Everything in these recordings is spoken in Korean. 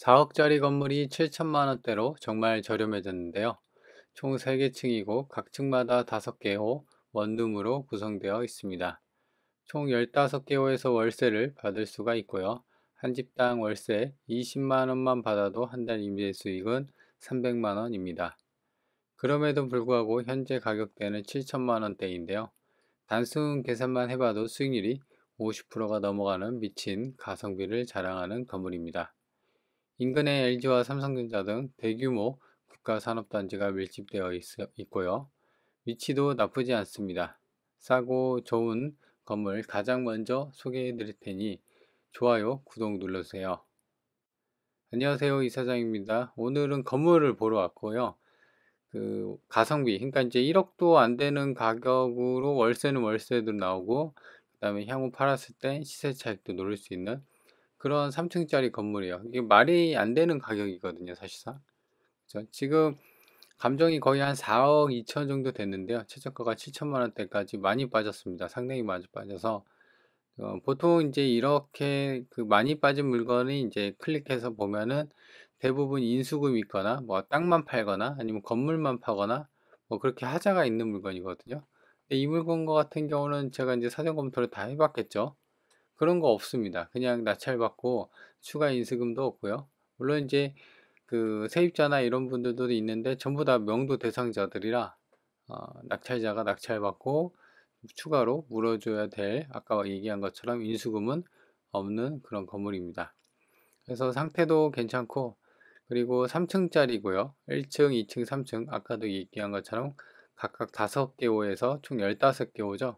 4억짜리 건물이 7천만 원대로 정말 저렴해졌는데요. 총 3개 층이고 각 층마다 5개 호 원룸으로 구성되어 있습니다. 총 15개 호에서 월세를 받을 수가 있고요. 한 집당 월세 20만 원만 받아도 한 달 임대 수익은 300만 원입니다. 그럼에도 불구하고 현재 가격대는 7천만 원대인데요. 단순 계산만 해봐도 수익률이 50%가 넘어가는 미친 가성비를 자랑하는 건물입니다. 인근에 LG와 삼성전자 등 대규모 국가산업단지가 밀집되어 있고요. 위치도 나쁘지 않습니다. 싸고 좋은 건물 가장 먼저 소개해 드릴 테니 좋아요, 구독 눌러주세요. 안녕하세요, 이사장입니다. 오늘은 건물을 보러 왔고요. 가성비, 그러니까 이제 1억도 안 되는 가격으로 월세는 월세도 나오고, 그 다음에 향후 팔았을 때 시세 차익도 노릴 수 있는 그런 3층짜리 건물이에요. 이게 말이 안 되는 가격이거든요, 사실상. 그죠? 지금 감정이 거의 한 4억 2천 정도 됐는데요. 최저가가 7천만 원대까지 많이 빠졌습니다. 상당히 많이 빠져서 보통 이제 이렇게 많이 빠진 물건이 이제 클릭해서 보면은 대부분 인수금이 있거나 뭐 땅만 팔거나 아니면 건물만 파거나 뭐 그렇게 하자가 있는 물건이거든요. 근데 이 물건 같은 경우는 제가 이제 사전 검토를 다 해봤겠죠. 그런 거 없습니다. 그냥 낙찰받고 추가 인수금도 없고요. 물론 이제 세입자나 이런 분들도 있는데 전부 다 명도 대상자들이라 낙찰자가 낙찰받고 추가로 물어줘야 될 아까 얘기한 것처럼 인수금은 없는 그런 건물입니다. 그래서 상태도 괜찮고 그리고 3층짜리고요. 1층, 2층, 3층 아까도 얘기한 것처럼 각각 5개 호에서 총 15개 호죠.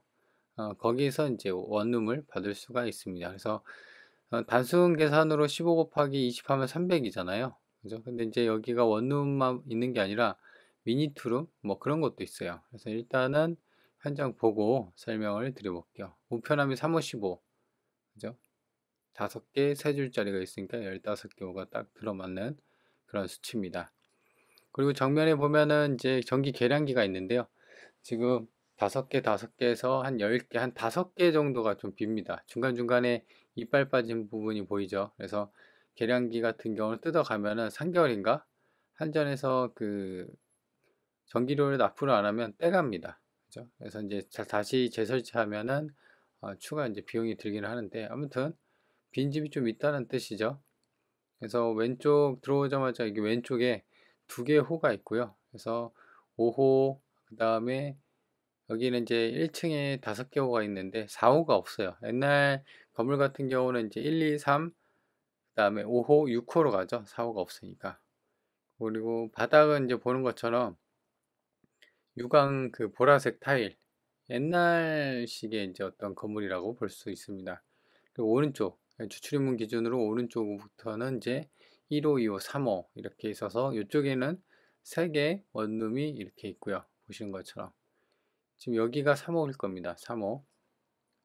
거기서 이제 원룸을 받을 수가 있습니다. 그래서 단순 계산으로 15 곱하기 20 하면 300이잖아요. 그죠? 근데 이제 여기가 원룸만 있는 게 아니라 미니 투룸 뭐 그런 것도 있어요. 그래서 일단은 현장 보고 설명을 드려볼게요. 우편함이 355, 그죠? 5개 3줄짜리가 있으니까 15개 호가 딱 들어맞는 그런 수치입니다. 그리고 정면에 보면은 이제 전기 계량기가 있는데요. 지금 5개, 5개에서 한 10개, 한 5개 정도가 좀 빕니다. 중간중간에 이빨 빠진 부분이 보이죠. 그래서 계량기 같은 경우는 뜯어가면은 3개월인가? 한전에서 전기료를 납부를 안 하면 떼갑니다. 그죠? 그래서 이제 다시 재설치하면은 추가 이제 비용이 들기는 하는데 아무튼 빈집이 좀 있다는 뜻이죠. 그래서 왼쪽 들어오자마자 이게 왼쪽에 2개 호가 있고요. 그래서 5호, 그 다음에 여기는 이제 1층에 5개 호가 있는데 4호가 없어요. 옛날 건물 같은 경우는 이제 1, 2, 3, 그 다음에 5호, 6호로 가죠. 4호가 없으니까. 그리고 바닥은 이제 보는 것처럼 유광 보라색 타일. 옛날식의 이제 어떤 건물이라고 볼 수 있습니다. 그리고 오른쪽, 주출입문 기준으로 오른쪽부터는 이제 1호, 2호, 3호 이렇게 있어서 이쪽에는 3개 원룸이 이렇게 있고요. 보시는 것처럼. 지금 여기가 3호일 겁니다. 3호.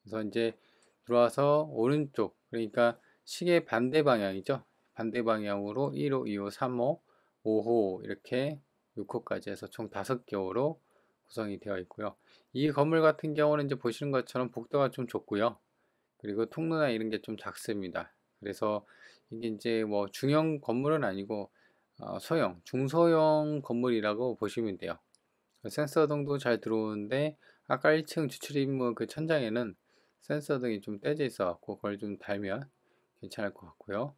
그래서 이제 들어와서 오른쪽, 그러니까 시계 반대 방향이죠. 반대 방향으로 1호, 2호, 3호, 5호 이렇게 6호까지 해서 총 5개 호로 구성이 되어 있고요. 이 건물 같은 경우는 이제 보시는 것처럼 복도가 좀 좁고요. 그리고 통로나 이런 게 좀 작습니다. 그래서 이게 이제 뭐 중형 건물은 아니고 소형, 중소형 건물이라고 보시면 돼요. 센서등도 잘 들어오는데 아까 1층 주출입문 천장에는 센서등이 좀 떼져 있어 갖고 그걸 좀 달면 괜찮을 것 같고요.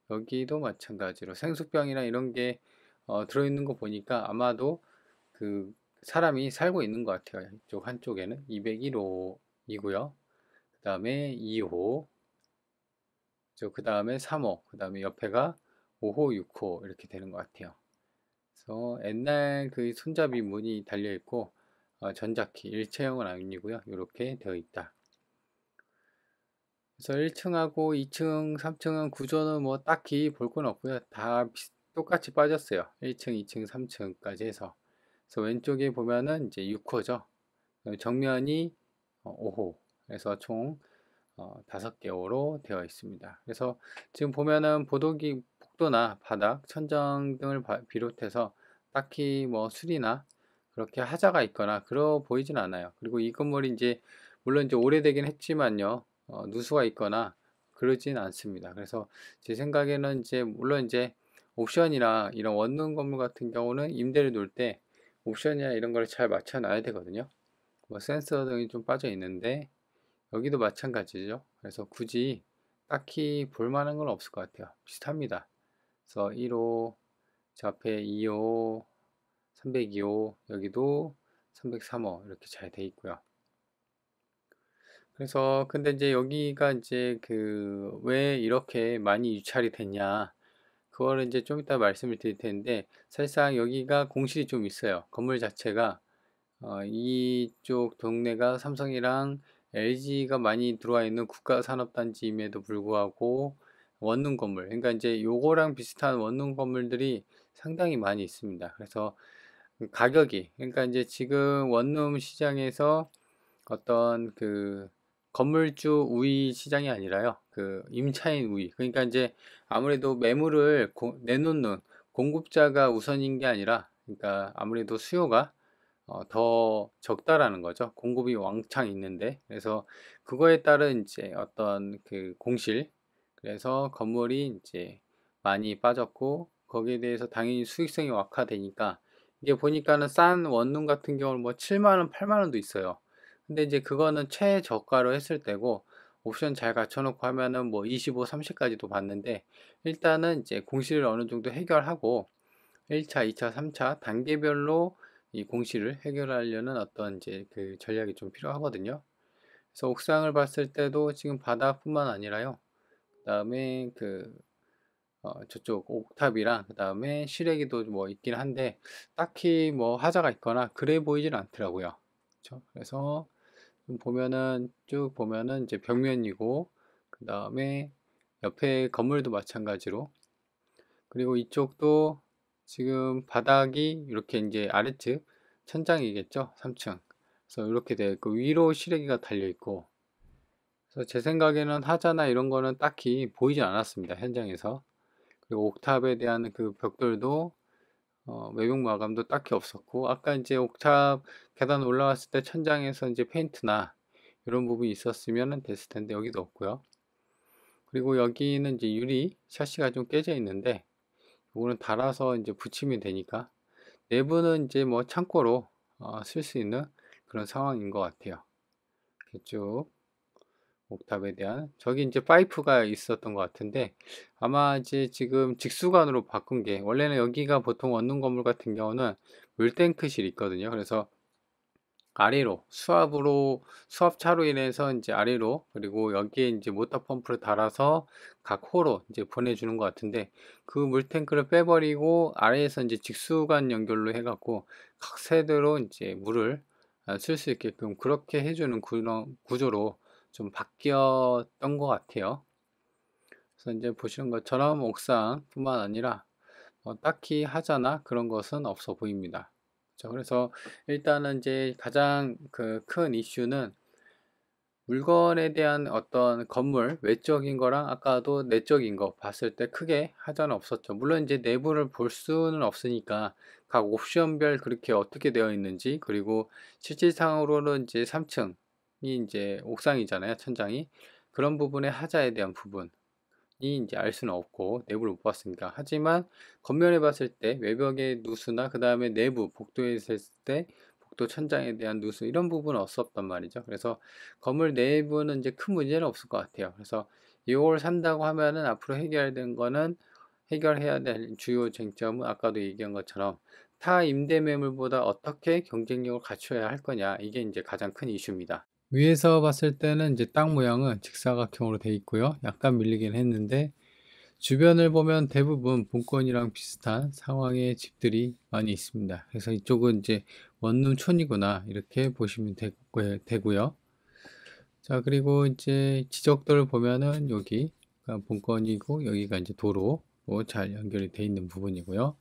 여기도 마찬가지로 생수병이나 이런 게 들어있는 거 보니까 아마도 사람이 살고 있는 것 같아요. 이쪽 한쪽에는 201호이고요. 그 다음에 2호, 그 다음에 3호, 그 다음에 옆에가 5호, 6호 이렇게 되는 것 같아요. 그래서 옛날 손잡이 문이 달려 있고 전자키 일체형은 아니고요. 이렇게 되어 있다. 그래서 1층하고 2층, 3층은 구조는 뭐 딱히 볼 건 없고요. 다 똑같이 빠졌어요. 1층, 2층, 3층까지 해서. 그래서 왼쪽에 보면은 이제 6호죠. 정면이 5호. 그래서 총 5개 호로 되어 있습니다. 그래서 지금 보면은 복도나 바닥, 천장 등을 비롯해서 딱히 뭐 수리나 그렇게 하자가 있거나 그러 보이진 않아요. 그리고 이 건물이 이제 물론 이제 오래되긴 했지만요. 누수가 있거나 그러진 않습니다. 그래서 제 생각에는 이제 물론 이제 옵션이나 이런 원룸 건물 같은 경우는 임대를 놓을 때 옵션이나 이런 걸 잘 맞춰 놔야 되거든요. 뭐 센서 등이 좀 빠져 있는데 여기도 마찬가지죠. 그래서 굳이 딱히 볼 만한 건 없을 것 같아요. 비슷합니다. 그래서 1호, 저 앞에 2호, 302호, 여기도 303호 이렇게 잘 돼 있고요. 그래서 근데 이제 여기가 이제 그 왜 이렇게 많이 유찰이 됐냐, 그거를 이제 좀 이따 말씀을 드릴 텐데, 사실상 여기가 공실이 좀 있어요. 건물 자체가 이쪽 동네가 삼성이랑 LG가 많이 들어와 있는 국가산업단지임에도 불구하고 원룸 건물, 그러니까 이제 요거랑 비슷한 원룸 건물들이 상당히 많이 있습니다. 그래서 가격이, 그러니까 이제 지금 원룸 시장에서 어떤 그 건물주 우위 시장이 아니라요, 그 임차인 우위, 그러니까 이제 아무래도 매물을 내놓는 공급자가 우선인 게 아니라, 그러니까 아무래도 수요가 더 적다라는 거죠. 공급이 왕창 있는데. 그래서 그거에 따른 이제 어떤 그 공실, 그래서 건물이 이제 많이 빠졌고, 거기에 대해서 당연히 수익성이 악화되니까, 이게 보니까는 싼 원룸 같은 경우는 뭐 7만 원, 8만 원도 있어요. 근데 이제 그거는 최저가로 했을 때고, 옵션 잘 갖춰놓고 하면은 뭐 25, 30까지도 봤는데, 일단은 이제 공실을 어느 정도 해결하고 1차, 2차, 3차 단계별로 이 공실을 해결하려는 어떤 이제 그 전략이 좀 필요하거든요. 그래서 옥상을 봤을 때도 지금 바닥뿐만 아니라요, 그 다음에 그 저쪽 옥탑이랑 그 다음에 실외기도 뭐 있긴 한데 딱히 뭐 하자가 있거나 그래 보이진 않더라고요. 그렇죠? 그래서 좀 보면은, 쭉 보면은 이제 벽면이고, 그 다음에 옆에 건물도 마찬가지로, 그리고 이쪽도 지금 바닥이 이렇게 이제 아래측 천장이겠죠, 3층. 그래서 이렇게 되어 있고 위로 실외기가 달려 있고, 그래서 제 생각에는 하자나 이런 거는 딱히 보이진 않았습니다, 현장에서. 그리고 옥탑에 대한 그 벽돌도 외벽 마감도 딱히 없었고, 아까 이제 옥탑 계단 올라왔을 때 천장에서 이제 페인트나 이런 부분이 있었으면 됐을 텐데 여기도 없고요. 그리고 여기는 이제 유리 샤시가 좀 깨져 있는데 이거는 달아서 이제 붙이면 되니까, 내부는 이제 뭐 창고로 쓸 수 있는 그런 상황인 것 같아요. 이렇게 쭉 옥탑에 대한, 저기 이제 파이프가 있었던 것 같은데 아마 이제 지금 직수관으로 바꾼 게, 원래는 여기가 보통 원룸 건물 같은 경우는 물탱크실이 있거든요. 그래서 아래로 수압차로 인해서 이제 아래로, 그리고 여기에 이제 모터 펌프를 달아서 각 호로 이제 보내주는 것 같은데, 그 물탱크를 빼버리고 아래에서 이제 직수관 연결로 해갖고 각 세대로 이제 물을 쓸 수 있게끔 그렇게 해주는 구조로 좀 바뀌었던 것 같아요. 그래서 이제 보시는 것처럼 옥상뿐만 아니라 딱히 하자나 그런 것은 없어 보입니다. 그렇죠? 그래서 일단은 이제 가장 그 큰 이슈는 물건에 대한 어떤 건물 외적인 거랑 아까도 내적인 거 봤을 때 크게 하자는 없었죠. 물론 이제 내부를 볼 수는 없으니까 각 옵션별 그렇게 어떻게 되어 있는지, 그리고 실질상으로는 이제 3층이 이제 옥상이잖아요, 천장이. 그런 부분의 하자에 대한 부분이 이제 알 수는 없고 내부를 못 봤으니까. 하지만 겉면에 봤을 때 외벽의 누수나 그 다음에 내부 복도에 있을 때 복도 천장에 대한 누수, 이런 부분은 없었단 말이죠. 그래서 건물 내부는 이제 큰 문제는 없을 것 같아요. 그래서 이걸 산다고 하면은 앞으로 해결된 거는, 해결해야 될 주요 쟁점은 아까도 얘기한 것처럼 타 임대 매물보다 어떻게 경쟁력을 갖춰야 할 거냐, 이게 이제 가장 큰 이슈입니다. 위에서 봤을 때는 이제 땅 모양은 직사각형으로 되어 있고요. 약간 밀리긴 했는데 주변을 보면 대부분 본권이랑 비슷한 상황의 집들이 많이 있습니다. 그래서 이쪽은 이제 원룸촌이구나 이렇게 보시면 되고요. 자, 그리고 이제 지적도를 보면은 여기가 본권이고 여기가 이제 도로 잘 연결이 되어 있는 부분이고요.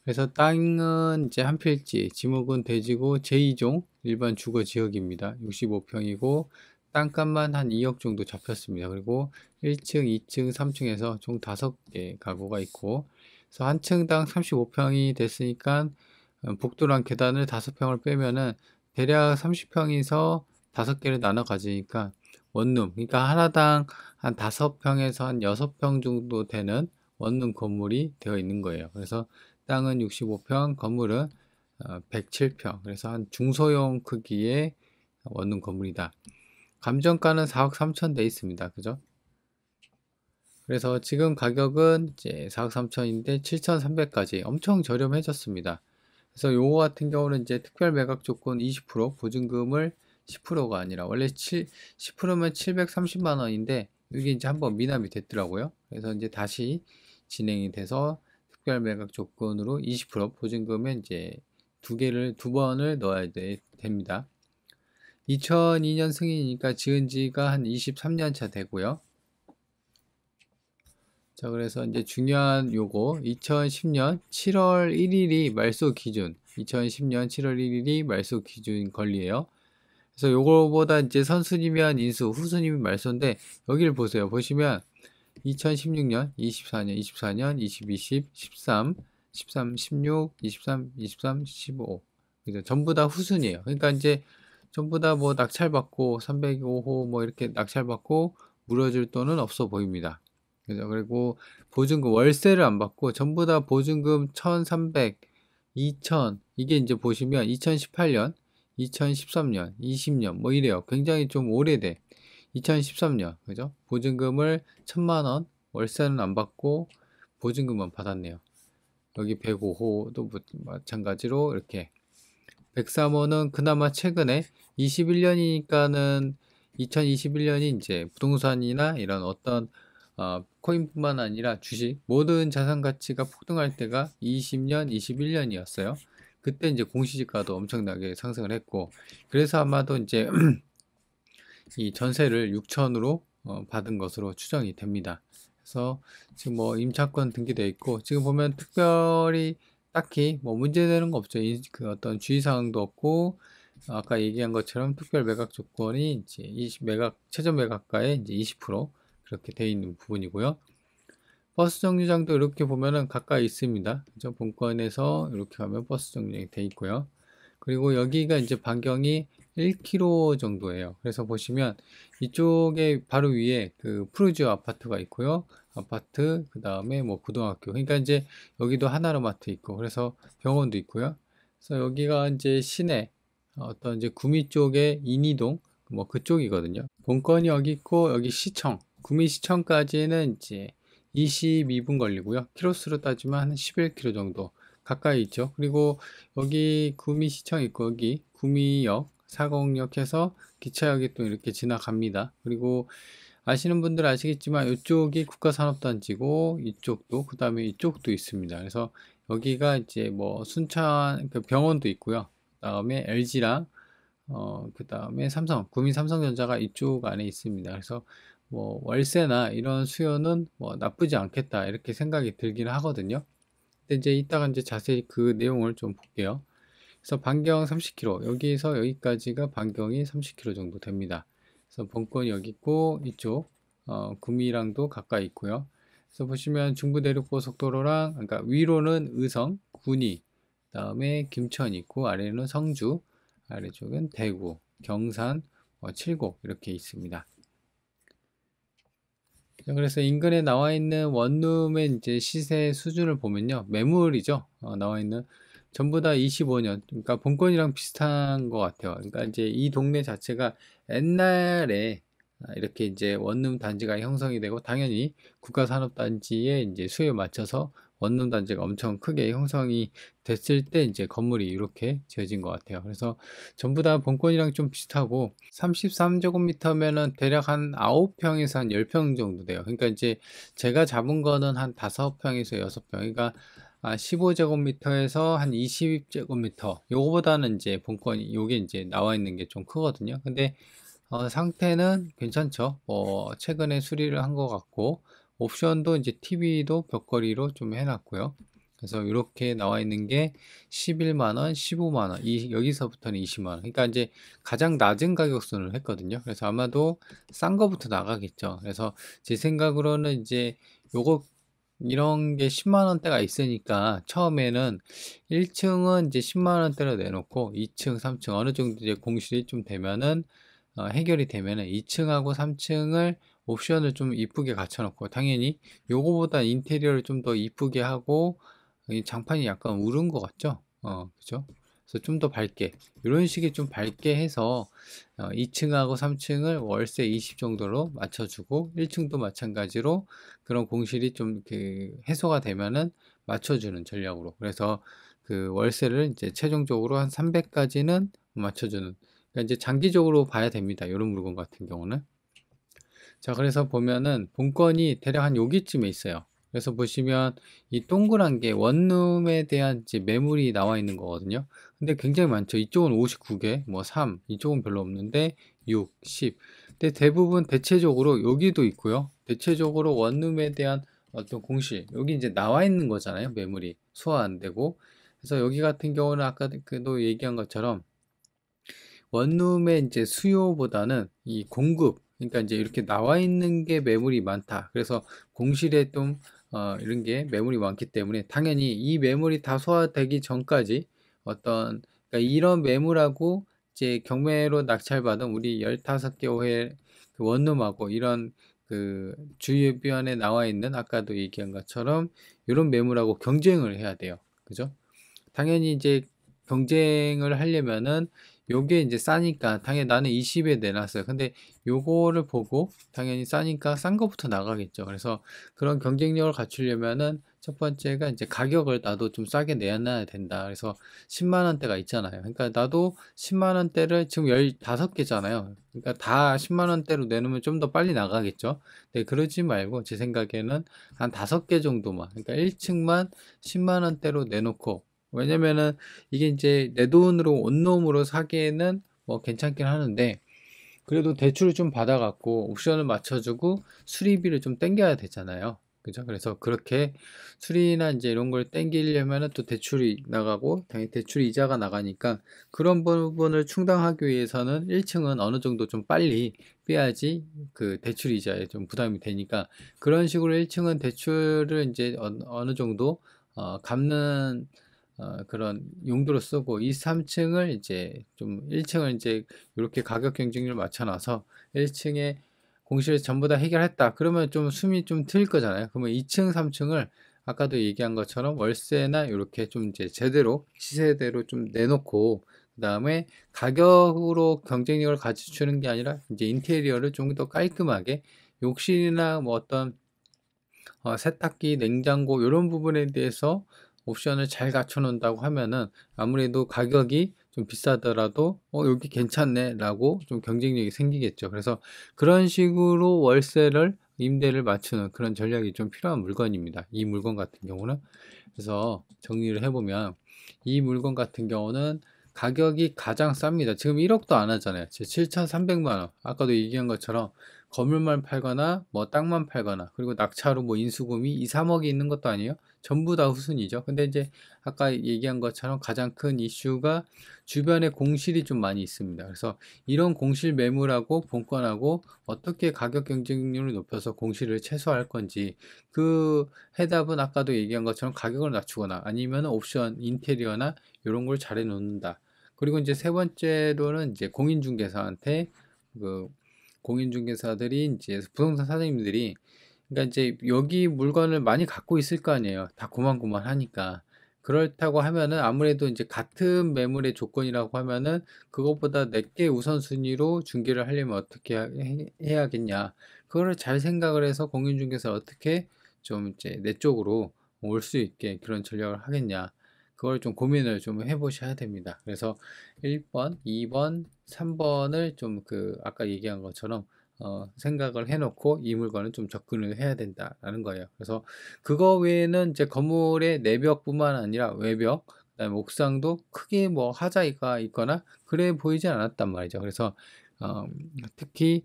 그래서 땅은 이제 한 필지, 지목은 대지고 제2종 일반 주거 지역입니다. 65평이고 땅값만 한 2억 정도 잡혔습니다. 그리고 1층, 2층, 3층에서 총 5개 가구가 있고, 그래서 한 층당 35평이 됐으니까 복도랑 계단을 5평을 빼면은 대략 30평에서 5개를 나눠 가지니까 원룸, 그러니까 하나당 한 5평에서 한 6평 정도 되는 원룸 건물이 되어 있는 거예요. 그래서 땅은 65평, 건물은 107평. 그래서 한 중소형 크기의 원룸 건물이다. 감정가는 4억 3천 돼 있습니다. 그죠? 그래서 지금 가격은 이제 4억 3천인데 7,300까지 엄청 저렴해졌습니다. 그래서 요거 같은 경우는 이제 특별 매각 조건 20% 보증금을 10%가 아니라 원래 10%면 730만 원인데 이게 이제 한번 미납이 됐더라고요. 그래서 이제 다시 진행이 돼서 특별 매각 조건으로 20% 보증금에 이제 두 번을 넣어야 됩니다. 2002년 승인이니까 지은 지가 한 23년 차 되고요. 자, 그래서 이제 중요한 요거 2010년 7월 1일이 말소 기준, 2010년 7월 1일이 말소 기준 권리예요. 그래서 요거보다 이제 선순위면 인수, 후순위면 말소인데 여기를 보세요. 보시면 2016년, 24년, 24년, 2020, 13, 13, 16, 23, 23, 15. 그죠? 전부 다 후순위예요. 그러니까 이제 전부 다 뭐 낙찰받고 305호 뭐 이렇게 낙찰받고 물어줄 돈은 없어 보입니다. 그죠? 그리고 보증금 월세를 안 받고 전부 다 보증금 1,300, 2,000 이게 이제 보시면 2018년, 2013년, 20년 뭐 이래요. 굉장히 좀 오래돼. 2013년 그죠? 보증금을 1,000만 원 월세는 안 받고 보증금만 받았네요. 여기 105호도 마찬가지로 이렇게 103호는 그나마 최근에 21년이니까는 2021년이 이제 부동산이나 이런 어떤 코인뿐만 아니라 주식 모든 자산 가치가 폭등할 때가 20년, 21년이었어요. 그때 이제 공시지가도 엄청나게 상승을 했고 그래서 아마도 이제 이 전세를 6천으로 받은 것으로 추정이 됩니다. 그래서 지금 뭐 임차권 등기되어 있고 지금 보면 특별히 딱히 뭐 문제되는 거 없죠. 그 어떤 주의사항도 없고 아까 얘기한 것처럼 특별 매각 조건이 이제 20 매각 최저 매각가의 이제 20% 그렇게 되어 있는 부분이고요. 버스 정류장도 이렇게 보면은 가까이 있습니다. 그죠? 본권에서 이렇게 가면 버스 정류장이 되어 있고요. 그리고 여기가 이제 반경이 1km 정도예요. 그래서 보시면 이쪽에 바로 위에 그 푸르지오 아파트가 있고요. 아파트, 그 다음에 뭐 고등학교. 그러니까 이제 여기도 하나로마트 있고, 그래서 병원도 있고요. 그래서 여기가 이제 시내, 어떤 이제 구미 쪽에 인이동, 뭐 그쪽이거든요. 본건이 여기 있고, 여기 시청, 구미시청까지는 이제 22분 걸리고요. 키로수로 따지면 한 11km 정도 가까이 있죠. 그리고 여기 구미시청 있고 여기 구미역, 사공역 해서 기차역이 또 이렇게 지나갑니다. 그리고 아시는 분들 아시겠지만 이쪽이 국가산업단지고 이쪽도 그 다음에 이쪽도 있습니다. 그래서 여기가 이제 뭐 순천 그 병원도 있고요. 그 다음에 LG랑 그 다음에 삼성, 구미 삼성전자가 이쪽 안에 있습니다. 그래서 뭐 월세나 이런 수요는 뭐 나쁘지 않겠다 이렇게 생각이 들긴 하거든요. 근데 이제 이따가 이제 자세히 그 내용을 좀 볼게요. 그래서 반경 30km, 여기서 여기까지가 반경이 30km 정도 됩니다. 그래서 본권이 여기 있고 이쪽 구미랑도 가까이 있고요. 그래서 보시면 중부내륙고속도로랑 그러니까 위로는 의성, 군위, 그다음에 김천 있고 아래는 성주, 아래쪽은 대구, 경산, 칠곡 이렇게 있습니다. 그래서 인근에 나와 있는 원룸의 이제 시세 수준을 보면요. 매물이죠. 나와 있는 전부 다 25년. 그러니까 본권이랑 비슷한 것 같아요. 그러니까 이제 이 동네 자체가 옛날에 이렇게 이제 원룸 단지가 형성이 되고 당연히 국가산업단지의 이제 수요에 맞춰서 원룸 단지가 엄청 크게 형성이 됐을 때 이제 건물이 이렇게 지어진 것 같아요. 그래서 전부 다 본권이랑 좀 비슷하고 33제곱미터면은 대략 한 9평에서 한 10평 정도 돼요. 그러니까 이제 제가 잡은 거는 한 5평에서 6평. 그러니까 15제곱미터에서 한 20제곱미터. 요거보다는 이제 본권이 요게 이제 나와 있는 게 좀 크거든요. 근데 상태는 괜찮죠. 뭐 최근에 수리를 한 것 같고 옵션도 이제 TV도 벽걸이로 좀 해놨고요. 그래서 이렇게 나와 있는 게 11만 원, 15만 원, 여기서부터는 20만 원. 그러니까 이제 가장 낮은 가격선을 했거든요. 그래서 아마도 싼 거부터 나가겠죠. 그래서 제 생각으로는 이제 요거 이런 게 10만 원대가 있으니까 처음에는 1층은 이제 10만 원대로 내놓고 2층, 3층 어느 정도 이제 공실이 좀 되면은 해결이 되면은 2층하고 3층을 옵션을 좀 이쁘게 갖춰 놓고, 당연히 요거보다 인테리어를 좀 더 이쁘게 하고, 이 장판이 약간 우른 것 같죠? 그죠? 그래서 좀 더 밝게, 이런 식의 좀 밝게 해서 2층하고 3층을 월세 20 정도로 맞춰주고, 1층도 마찬가지로 그런 공실이 좀 해소가 되면은 맞춰주는 전략으로. 그래서 그 월세를 이제 최종적으로 한 300까지는 맞춰주는. 그러니까 이제 장기적으로 봐야 됩니다. 이런 물건 같은 경우는. 자, 그래서 보면은 본건이 대략 한 여기쯤에 있어요. 그래서 보시면 이 동그란 게 원룸에 대한 이제 매물이 나와 있는 거거든요. 근데 굉장히 많죠. 이쪽은 59개, 뭐 3, 이쪽은 별로 없는데 6, 10. 근데 대부분 대체적으로 여기도 있고요. 대체적으로 원룸에 대한 어떤 공실, 여기 이제 나와 있는 거잖아요. 매물이 소화 안 되고. 그래서 여기 같은 경우는 아까도 얘기한 것처럼 원룸의 이제 수요보다는 이 공급, 그러니까 이제 이렇게 나와 있는 게 매물이 많다. 그래서 공실에 좀 이런 게 매물이 많기 때문에 당연히 이 매물이 다 소화되기 전까지 그러니까 이런 매물하고 이제 경매로 낙찰받은 우리 15개 호의 그 원룸하고 이런 그 주변에 나와 있는 아까도 얘기한 것처럼 이런 매물하고 경쟁을 해야 돼요. 그죠? 당연히 이제 경쟁을 하려면은 요게 이제 싸니까 당연히 나는 20에 내놨어요. 근데 요거를 보고 당연히 싸니까 싼 거부터 나가겠죠. 그래서 그런 경쟁력을 갖추려면은 첫 번째가 이제 가격을 나도 좀 싸게 내놔야 된다. 그래서 10만 원대가 있잖아요. 그러니까 나도 10만 원대를 지금 15개잖아요. 그러니까 다 10만 원대로 내놓으면 좀 더 빨리 나가겠죠. 네, 그러지 말고 제 생각에는 한 5개 정도만, 그러니까 1층만 10만 원대로 내놓고, 왜냐면은 이게 이제 내 돈으로 온놈으로 사기에는 뭐 괜찮긴 하는데, 그래도 대출을 좀 받아갖고 옵션을 맞춰주고 수리비를 좀 땡겨야 되잖아요. 그죠? 그래서 그렇게 수리나 이제 이런 걸 땡기려면은 또 대출이 나가고, 당연히 대출 이자가 나가니까 그런 부분을 충당하기 위해서는 1층은 어느 정도 좀 빨리 빼야지 그 대출 이자에 좀 부담이 되니까, 그런 식으로 1층은 대출을 이제 어느 정도 갚는 그런 용도로 쓰고, 이 3층을 이제 좀 1층을 이제 이렇게 가격 경쟁률 맞춰놔서 1층에 공실을 전부 다 해결했다. 그러면 좀 숨이 좀 트일 거잖아요. 그러면 2층, 3층을 아까도 얘기한 것처럼 월세나 이렇게 좀 이제 제대로 시세대로 좀 내놓고, 그 다음에 가격으로 경쟁력을 갖추는 게 아니라 이제 인테리어를 좀 더 깔끔하게, 욕실이나 뭐 어떤 세탁기, 냉장고 이런 부분에 대해서 옵션을 잘 갖춰 놓는다고 하면은 아무래도 가격이 좀 비싸더라도 여기 괜찮네 라고 좀 경쟁력이 생기겠죠. 그래서 그런 식으로 월세를, 임대를 맞추는 그런 전략이 좀 필요한 물건입니다. 이 물건 같은 경우는. 그래서 정리를 해보면 이 물건 같은 경우는 가격이 가장 쌉니다. 지금 1억도 안 하잖아요. 7,300만 원. 아까도 얘기한 것처럼 건물만 팔거나 뭐 땅만 팔거나, 그리고 낙차로 뭐 인수금이 2, 3억이 있는 것도 아니에요. 전부 다 후순위죠. 근데 이제 아까 얘기한 것처럼 가장 큰 이슈가 주변에 공실이 좀 많이 있습니다. 그래서 이런 공실 매물하고 본건하고 어떻게 가격 경쟁률을 높여서 공실을 최소화할 건지, 그 해답은 아까도 얘기한 것처럼 가격을 낮추거나 아니면 옵션 인테리어나 이런 걸 잘 해놓는다. 그리고 이제 세 번째로는 이제 공인중개사한테, 그 공인중개사들이 이제 부동산 사장님들이, 그러니까 이제 여기 물건을 많이 갖고 있을 거 아니에요. 다 고만고만하니까. 그렇다고 하면은 아무래도 이제 같은 매물의 조건이라고 하면은 그것보다 내게 우선순위로 중개를 하려면 어떻게 해야겠냐. 그거를 잘 생각을 해서 공인중개사 어떻게 좀 이제 내 쪽으로 올 수 있게 그런 전략을 하겠냐. 그걸 좀 고민을 좀 해보셔야 됩니다. 그래서 1번, 2번, 3번을 좀 아까 얘기한 것처럼 생각을 해놓고 이 물건은 좀 접근을 해야 된다라는 거예요. 그래서 그거 외에는 이제 건물의 내벽뿐만 아니라 외벽, 그다음에 옥상도 크게 뭐 하자가 있거나 그래 보이지 않았단 말이죠. 그래서 어, 특히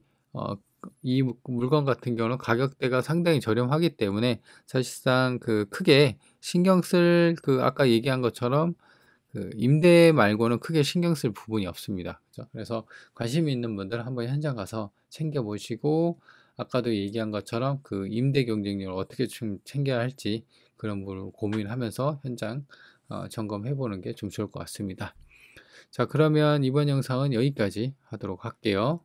이 물건 같은 경우는 가격대가 상당히 저렴하기 때문에 사실상 크게 신경 쓸, 아까 얘기한 것처럼 임대 말고는 크게 신경 쓸 부분이 없습니다. 그죠? 그래서 관심 있는 분들은 한번 현장 가서 챙겨 보시고, 아까도 얘기한 것처럼 임대 경쟁력을 어떻게 좀 챙겨야 할지 그런 부분을 고민하면서 현장 점검해 보는 게 좀 좋을 것 같습니다. 자, 그러면 이번 영상은 여기까지 하도록 할게요.